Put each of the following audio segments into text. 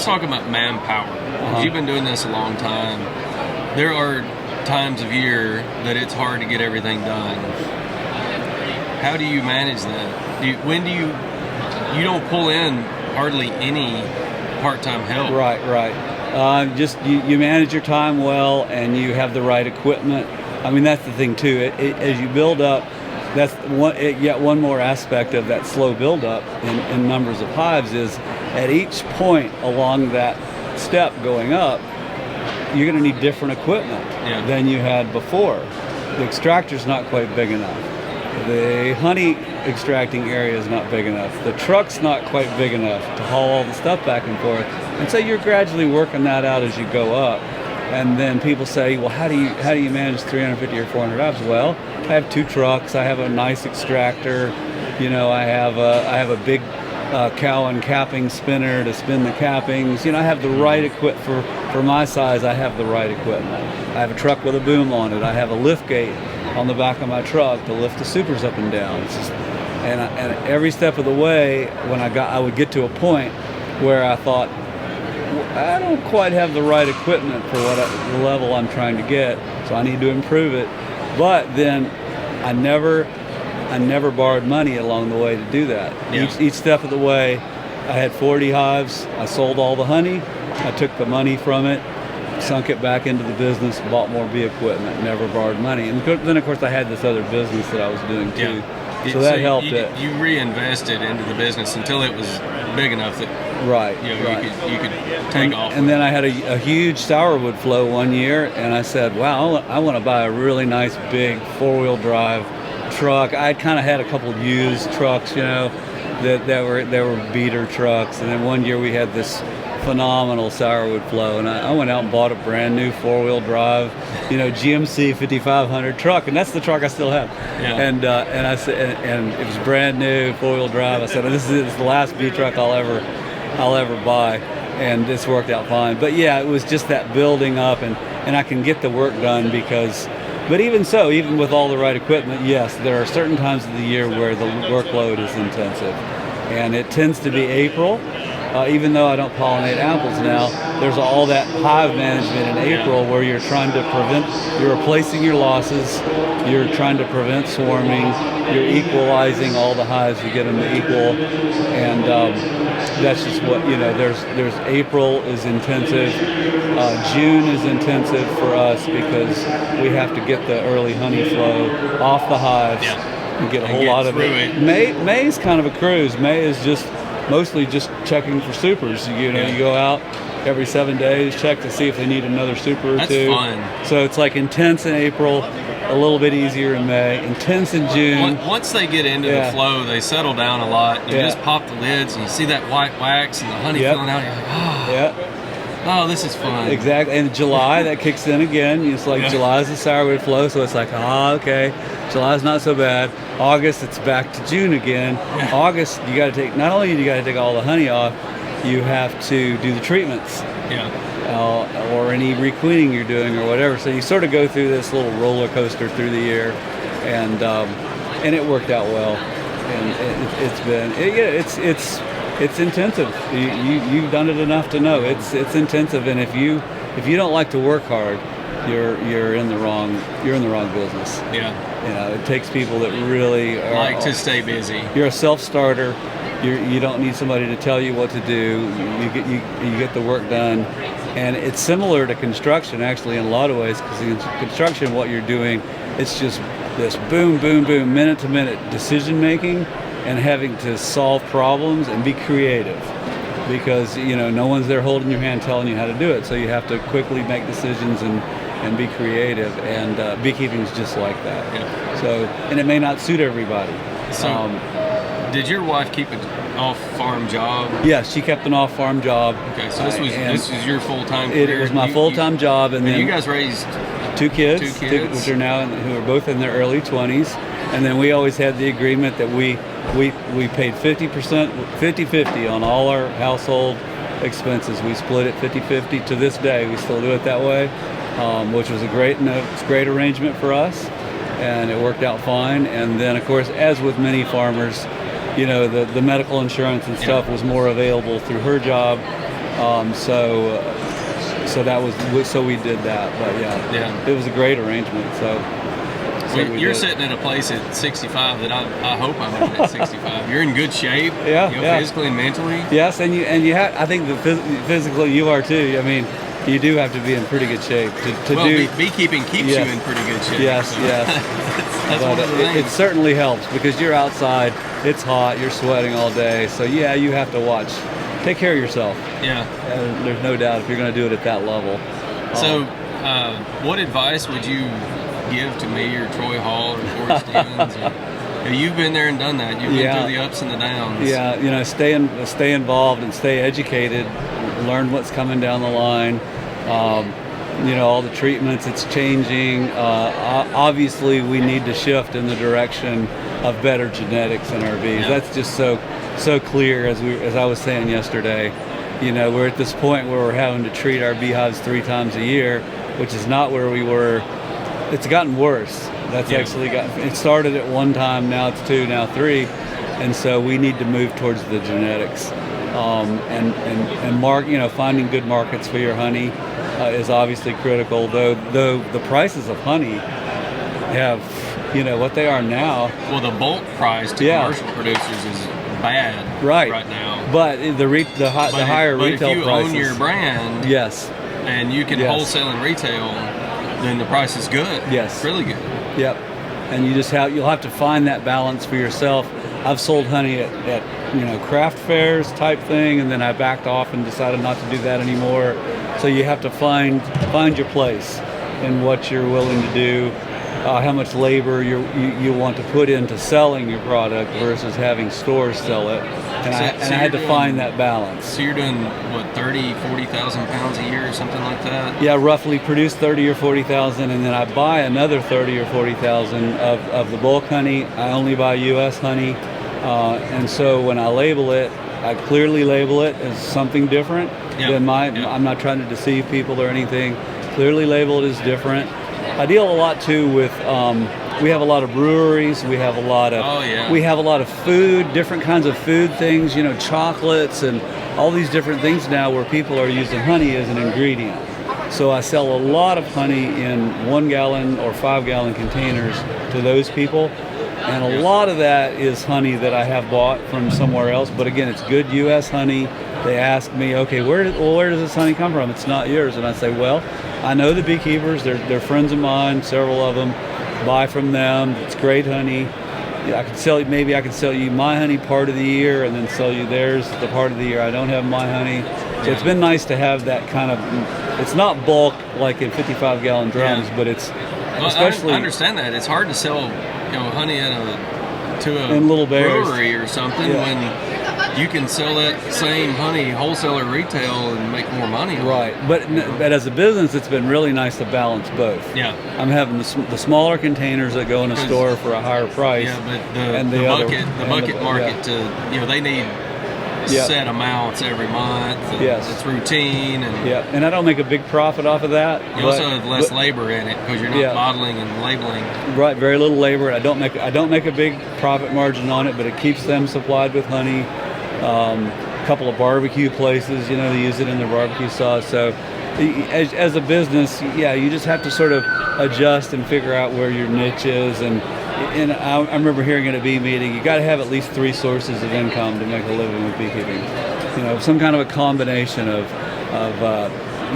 talk about manpower. You've been doing this a long time. There are times of year that it's hard to get everything done. How do you manage that? You don't pull in hardly any part-time help? Right. Just you manage your time well, and you have the right equipment. I mean, that's the thing too. As you build up, that's yet one more aspect of that slow build-up in numbers of hives is at each point along that step going up, you're going to need different equipment than you had before. The extractor's not quite big enough. The honey extracting area is not big enough. The truck's not quite big enough to haul all the stuff back and forth. And so you're gradually working that out as you go up. And then people say, well, how do you manage 350 or 400 hives? Well, I have 2 trucks. I have a nice extractor. You know, I have a big cow and capping spinner to spin the cappings. You know, I have the right equipment for my size. I have the right equipment. I have a truck with a boom on it. I have a lift gate on the back of my truck to lift the supers up and down. And every step of the way, I would get to a point where I thought, I don't quite have the right equipment for the level I'm trying to get, so I need to improve it. But then I never borrowed money along the way to do that. Each step of the way, I had 40 hives. I sold all the honey. I took the money from it, sunk it back into the business, bought more bee equipment, never borrowed money. And then, of course, I had this other business that I was doing too. So that helped it. You reinvested into the business until it was big enough that you could take off. And then I had a huge sourwood flow one year, and I said, wow, I want to buy a really nice big 4-wheel drive truck. I kind of had a couple of used trucks, you know, that were beater trucks. And then one year we had this phenomenal sourwood flow, and I went out and bought a brand new 4-wheel drive, you know, GMC 5500 truck, and that's the truck I still have. And I said, and it was brand new 4-wheel drive. I said, this is the last bee truck I'll ever buy, and this worked out fine. But yeah, it was just that building up, and I can get the work done because. But even so, even with all the right equipment, yes, there are certain times of the year where the workload is intensive, and it tends to be April. Even though I don't pollinate apples now, there's all that hive management in April where you're replacing your losses, you're trying to prevent swarming, you're equalizing all the hives to get them to equal, and that's just what, you know, there's April is intensive, June is intensive for us because we have to get the early honey flow off the hives and get a whole lot of it. May's kind of a cruise. May is just mostly just checking for supers. You know, you go out every 7 days, check to see if they need another super or two. That's fun. So it's like intense in April, a little bit easier in May, intense in June. Once they get into the flow, they settle down a lot. You just pop the lids and you see that white wax and the honey filling out. You're like, oh, this is fun. Exactly. And July, that kicks in again. It's like July's the sourwood flow, so it's like, okay, July's not so bad. August, it's back to June again. August, you got to take, not only do you got to take all the honey off, you have to do the treatments. Or any requeening you're doing or whatever. So you sort of go through this little roller coaster through the year, and it worked out well. And it's intensive. You've done it enough to know it's intensive. And if you don't like to work hard, you're in the wrong business. You know, it takes people that really like to stay busy. You're a self-starter. You don't need somebody to tell you what to do. You get the work done, and it's similar to construction actually in a lot of ways, because in construction what you're doing, it's just this boom, boom, boom, minute to minute decision making, and having to solve problems and be creative, because you know no one's there holding your hand telling you how to do it. So you have to quickly make decisions and be creative, and beekeeping is just like that. So, and it may not suit everybody. So, did your wife keep an off-farm job? Yes, she kept an off-farm job. Okay, so this was your full-time career? It was my full-time job, and then you guys raised two kids, which are now who are both in their early 20s, and then we always had the agreement that we paid 50%, 50-50 on all our household expenses. We split it 50-50 to this day. We still do it that way, which was a great arrangement for us, and it worked out fine. And then, of course, as with many farmers, you know, the medical insurance and stuff was more available through her job, So that was so we did that. But yeah, it was a great arrangement. So you're sitting at a place at 65 that I hope I'm in at 65. You're in good shape, physically and mentally. Yes, and you have. I think physically you are too. I mean, you do have to be in pretty good shape to do. Beekeeping keeps you in pretty good shape. Yes, so. yes. That's one of the things. It certainly helps because you're outside. It's hot. You're sweating all day. So yeah, you have to watch. Take care of yourself. Yeah. There's no doubt if you're going to do it at that level. So, what advice would you give to me or Troy Hall or Corey Stevens? You've been there and done that. You've been through the ups and the downs. Yeah, stay involved and stay educated. Learn what's coming down the line. All the treatments. It's changing. Obviously, we need to shift in the direction of better genetics in our bees. That's just so clear as I was saying yesterday. We're at this point where we're having to treat our beehives 3 times a year, which is not where we were. It's gotten worse. That's actually it started at 1 time, now it's 2, now 3, and so we need to move towards the genetics. And finding good markets for your honey is obviously critical. Though the prices of honey have, what they are now. Well, the bulk price to commercial producers is bad right now. But the higher retail prices. If you own your brand, yes, and you can wholesale and retail, then the price is good. Yes, it's really good. Yep. And you'll have to find that balance for yourself. I've sold honey at craft fairs type thing, and then I backed off and decided not to do that anymore. So you have to find your place in what you're willing to do. How much labor you want to put into selling your product versus having stores sell it. And I had to find that balance. So you're doing, 40,000 pounds a year or something like that? Yeah, roughly produce 30 or 40,000, and then I buy another 30 or 40,000 of the bulk honey. I only buy U.S. honey. And so when I label it, I clearly label it as something different than mine. I'm not trying to deceive people or anything. Clearly label it as different. I deal a lot too with. We have a lot of breweries. We have a lot of. We have a lot of food, different kinds of food things. Chocolates and all these different things now where people are using honey as an ingredient. So I sell a lot of honey in 1 gallon or 5 gallon containers to those people. And a lot of that is honey that I have bought from somewhere else. But again, it's good U.S. honey. They ask me, okay, where does this honey come from? It's not yours. And I say, well, I know the beekeepers. They're friends of mine, several of them. Buy from them. It's great honey. I can sell you my honey part of the year and then sell you theirs the part of the year I don't have my honey. So it's been nice to have that kind of, it's not bulk like in 55 gallon drums, but it's especially. I understand that. It's hard to sell honey to a little brewery or something when you can sell that same honey wholesale or retail and make more money. Right, but as a business, it's been really nice to balance both. Yeah, I'm having the smaller containers that go in a store for a higher price. Yeah, but the bucket market they need set amounts every month. Yes, it's routine and I don't make a big profit off of that. You also have less labor in it because you're not bottling and labeling. Right, very little labor. I don't make a big profit margin on it, but it keeps them supplied with honey. A couple of barbecue places, they use it in their barbecue sauce. So as a business, you just have to sort of adjust and figure out where your niche is. And I remember hearing at a bee meeting, you got to have at least 3 sources of income to make a living with beekeeping. Some kind of a combination of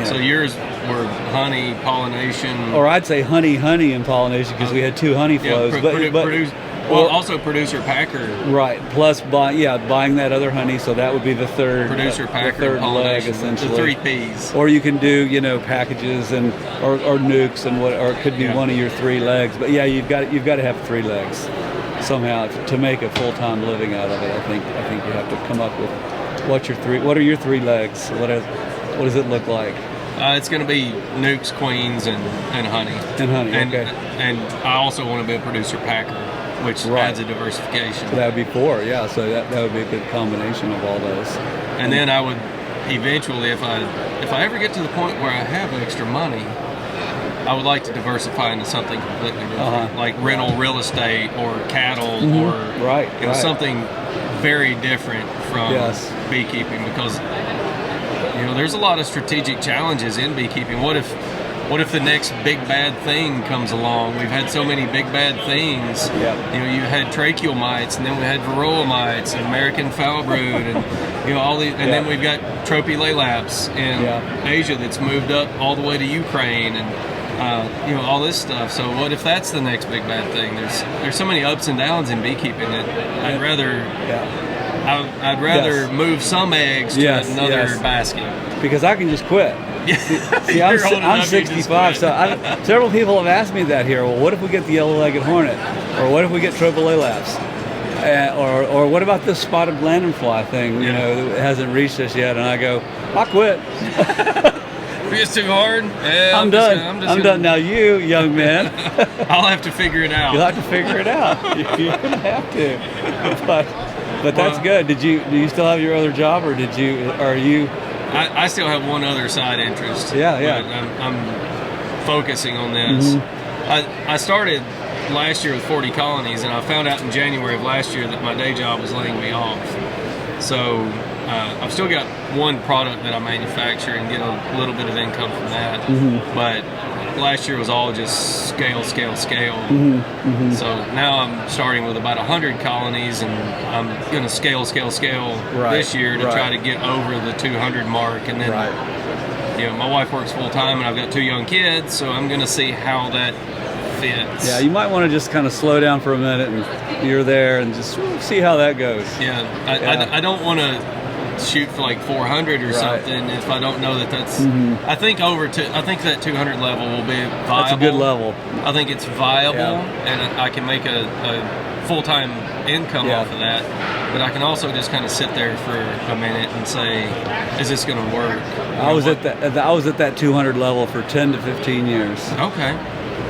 So yours were honey, pollination, or I'd say honey and pollination because we had 2 honey flows. Also producer packer. Right. Plus buying that other honey, so that would be the third producer packer, the third leg essentially. The 3 P's. Or you can do packages and or nukes and or it could be one of your 3 legs. But you've got to have 3 legs somehow to make a full-time living out of it. I think you have to come up with what are your 3 legs? What does it look like? It's going to be nukes, queens, and honey. And honey. Okay. And I also want to be a producer packer, which adds a diversification. So that would be 4, So that would be a good combination of all those. And then I would eventually, if I ever get to the point where I have extra money, I would like to diversify into something completely different, like rental real estate or cattle or something very different from beekeeping because You know, there's a lot of strategic challenges in beekeeping. What if the next big bad thing comes along? We've had so many big bad things. Yep. You know, you had tracheal mites, and then we had varroa mites, and American foul brood, and you know all these, and then we've got tropicolaps in Asia that's moved up all the way to Ukraine, and you know all this stuff. So what if that's the next big bad thing? There's so many ups and downs in beekeeping that I'd rather. I'd rather move some eggs to another basket. Because I can just quit. See, I'm 65, so several people have asked me that here. Well, what if we get the yellow-legged hornet? Or what if we get tropicolaps? Or what about this spotted lanternfly thing, you know, that hasn't reached us yet? And I go, I'll quit. It's too hard? Yeah, I'm done. I'm done. Now you, young man. I'll have to figure it out. You'll have to figure it out. You're going to have to. But that's good. Do you still have your other job, or are you? I still have one other side interest. Yeah. But I'm focusing on this. I started last year with 40 colonies, and I found out in January of last year that my day job was laying me off. So I've still got one product that I manufacture and get a little bit of income from that. But last year was all just scale. So now I'm starting with about 100 colonies, and I'm going to scale this year to try to get over the 200 mark. And then, you know, my wife works full time, and I've got 2 young kids, so I'm going to see how that fits. Yeah, you might want to just kind of slow down for a minute, and you're there, and just see how that goes. Yeah, I don't want to shoot for like 400 or something if I don't know that that's. I think that 200 level will be viable. That's a good level. I think it's viable, and I can make a full-time income off of that. But I can also just kind of sit there for a minute and say, is this going to work? I was at that 200 level for 10 to 15 years. Okay.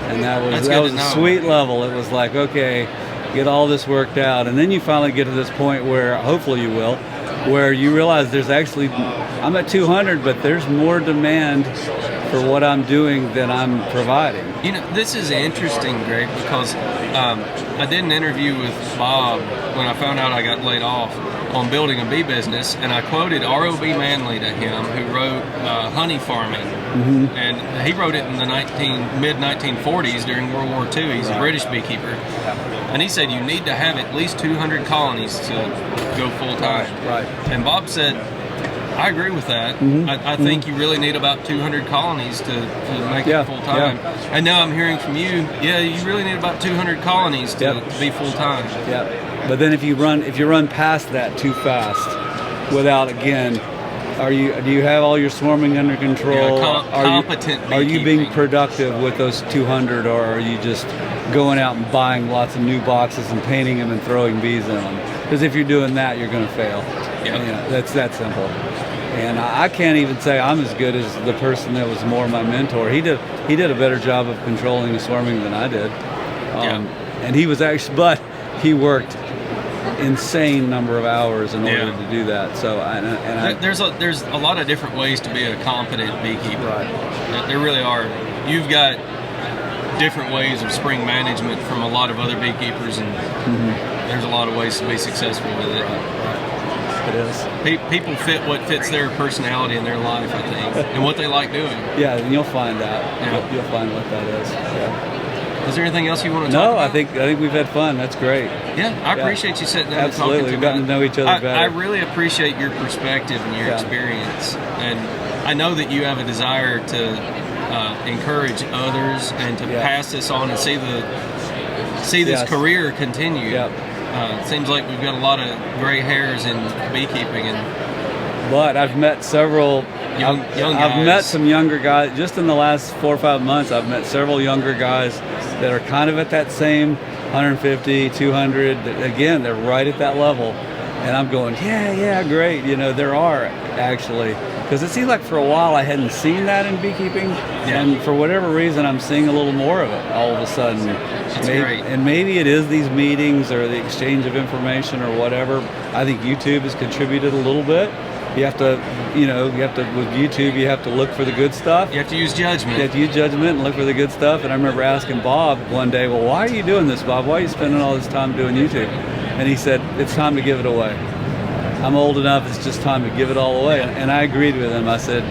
And that was a sweet level. It was like, okay, get all this worked out, and then you finally get to this point where hopefully you will, where you realize there's actually, I'm at 200, but there's more demand for what I'm doing than I'm providing. You know, this is interesting, Greg, because I did an interview with Bob when I found out I got laid off on building a bee business, and I quoted R.O.B. Manley to him, who wrote Honey Farming, and he wrote it in the mid-1940s during World War II. He's a British beekeeper, and he said you need to have at least 200 colonies to go full-time. And Bob said, I agree with that. I think you really need about 200 colonies to make it full-time. And now I'm hearing from you, you really need about 200 colonies to be full-time. But then if you run past that too fast, without, again, do you have all your swarming under control? Competent beekeeping. Are you being productive with those 200, or are you just going out and buying lots of new boxes and painting them and throwing bees in them? Because if you're doing that, you're going to fail. You know, that's that simple. And I can't even say I'm as good as the person that was more my mentor. He did a better job of controlling the swarming than I did. And he was actually, but he worked insane number of hours in order to do that. So there's a lot of different ways to be a competent beekeeper. There really are. You've got different ways of spring management from a lot of other beekeepers, and there's a lot of ways to be successful with it. It is. People fit what fits their personality in their life, I think, and what they like doing. Yeah, and you'll find that. You'll find what that is. Is there anything else you want to talk about? I think we've had fun. That's great. Yeah, I appreciate you sitting down and talking to me. Absolutely, we've gotten to know each other better. I really appreciate your perspective and your experience, and I know that you have a desire to encourage others and to pass this on and see this career continue. It seems like we've got a lot of gray hairs in beekeeping, but I've met several young guys. I've met some younger guys just in the last 4 or 5 months. I've met several younger guys that are kind of at that same 150, 200. Again, they're right at that level, and I'm going, great. You know, there are actually, because it seems like for a while I hadn't seen that in beekeeping, and for whatever reason I'm seeing a little more of it all of a sudden. That's great. And maybe it is these meetings or the exchange of information or whatever. I think YouTube has contributed a little bit. You have to with YouTube, you have to look for the good stuff. You have to use judgment. You have to use judgment and look for the good stuff. And I remember asking Bob one day, well, why are you doing this, Bob? Why are you spending all this time doing YouTube? And he said, it's time to give it away. I'm old enough. It's just time to give it all away. Yeah. And I agreed with him. I said,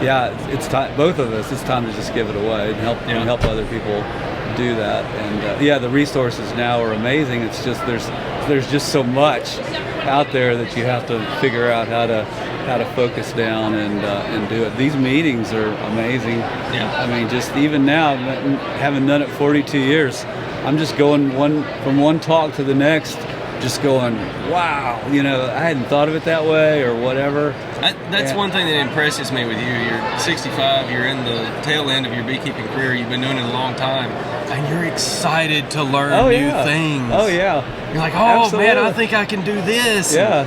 yeah, it's time. Both of us. It's time to just give it away and help other people do that. And yeah, the resources now are amazing. It's just there's just so much out there that you have to figure out how to focus down and do it. These meetings are amazing. Yeah. I mean, just even now, having done it 42 years, I'm just going from one talk to the next, just going, wow, I hadn't thought of it that way or whatever. That's one thing that impresses me with you. You're 65, you're in the tail end of your beekeeping career, you've been doing it a long time, and you're excited to learn new things. Oh, yeah. You're like, Absolutely. man, I think I can do this. Yeah.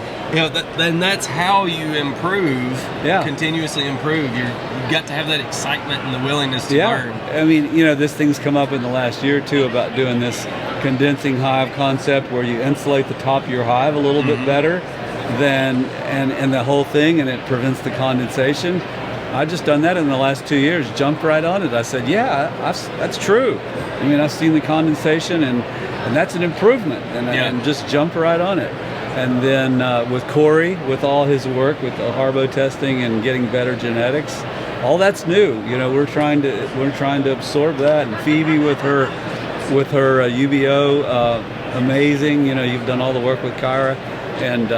Then that's how you improve, Yeah. continuously improve. You've got to have that excitement and the willingness to learn. I mean, this thing's come up in the last year or two about doing this condensing hive concept where you insulate the top of your hive a little bit better than, and the whole thing, and it prevents the condensation. I've just done that in the last 2 years, jumped right on it. I said, yeah, that's true. I mean, I've seen the condensation, and that's an improvement, and just jumped right on it. And then with Corey, with all his work with the Harbo testing and getting better genetics, all that's new. We're trying to absorb that. And Phoebe with her UBO, amazing. You've done all the work with Kyra, and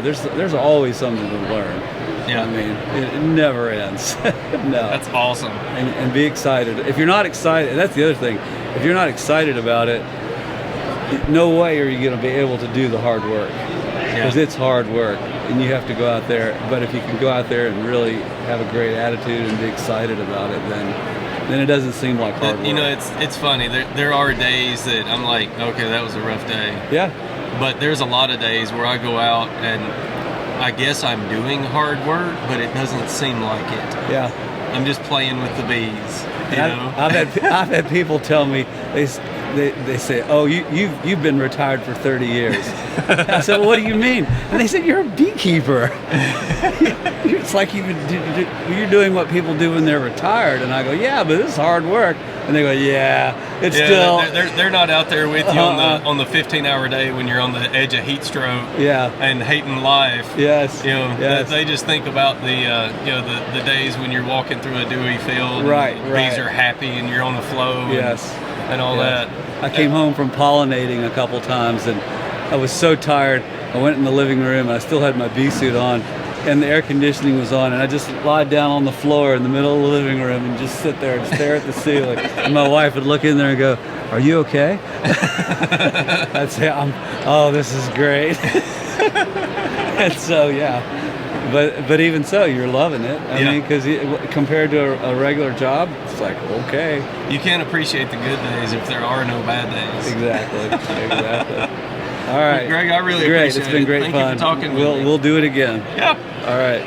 there's always something to learn. Yeah. I mean, it never ends. No. That's awesome. And be excited. If you're not excited, that's the other thing. If you're not excited about it, no way are you going to be able to do the hard work, because it's hard work and you have to go out there. But if you can go out there and really have a great attitude and be excited about it, then it doesn't seem like hard work. It's funny. There are days that I'm like, okay, that was a rough day. Yeah. But there's a lot of days where I go out and I guess I'm doing hard work, but it doesn't seem like it. Yeah. I'm just playing with the bees. I've had people tell me, they say, oh, you've been retired for 30 years. I said, well, what do you mean? And they said, you're a beekeeper. It's like you're doing what people do when they're retired. And I go, yeah, but this is hard work. And they go, yeah, it's still. They're not out there with you on the 15-hour day when you're on the edge of heat stroke. Yeah. And hating life. Yes. Yes. They just think about the days when you're walking through a dewy field. Right. And bees are happy and you're on the flow. Yes. And all that. I came home from pollinating a couple times, and I was so tired. I went in the living room, and I still had my bee suit on, and the air conditioning was on, and I just lied down on the floor in the middle of the living room and just sit there and stare at the ceiling. And my wife would look in there and go, "Are you okay?" I'd say, "Oh, this is great." And so, yeah. But even so, you're loving it. I mean, because compared to a regular job, it's like, okay. You can't appreciate the good days if there are no bad days. Exactly. All right. Well, Greg, I really appreciate it. It's been great fun. Thank you for talking with me. We'll do it again. Yeah. All right.